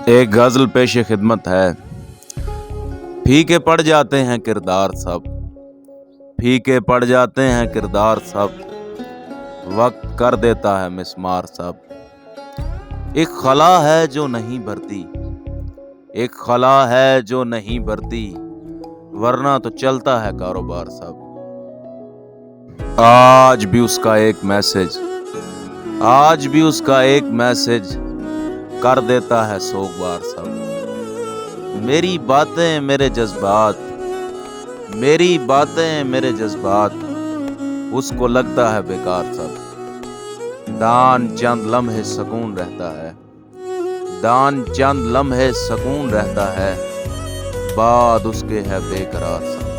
एक गज़ल पेश खिदमत है। फीके पड़ जाते हैं किरदार सब, फीके पड़ जाते हैं किरदार सब, वक्त कर देता है मिस्मार सब। एक खला है जो नहीं भरती, एक खला है जो नहीं भरती, वरना तो चलता है कारोबार सब। आज भी उसका एक मैसेज, आज भी उसका एक मैसेज कर देता है सोगवार सब। मेरी बातें मेरे जज्बात, मेरी बातें मेरे जज्बात, उसको लगता है बेकार सब। दान चंद लम्हे सुकून रहता है, दान चंद लम्हे सुकून रहता है, बाद उसके है बेकरार सब।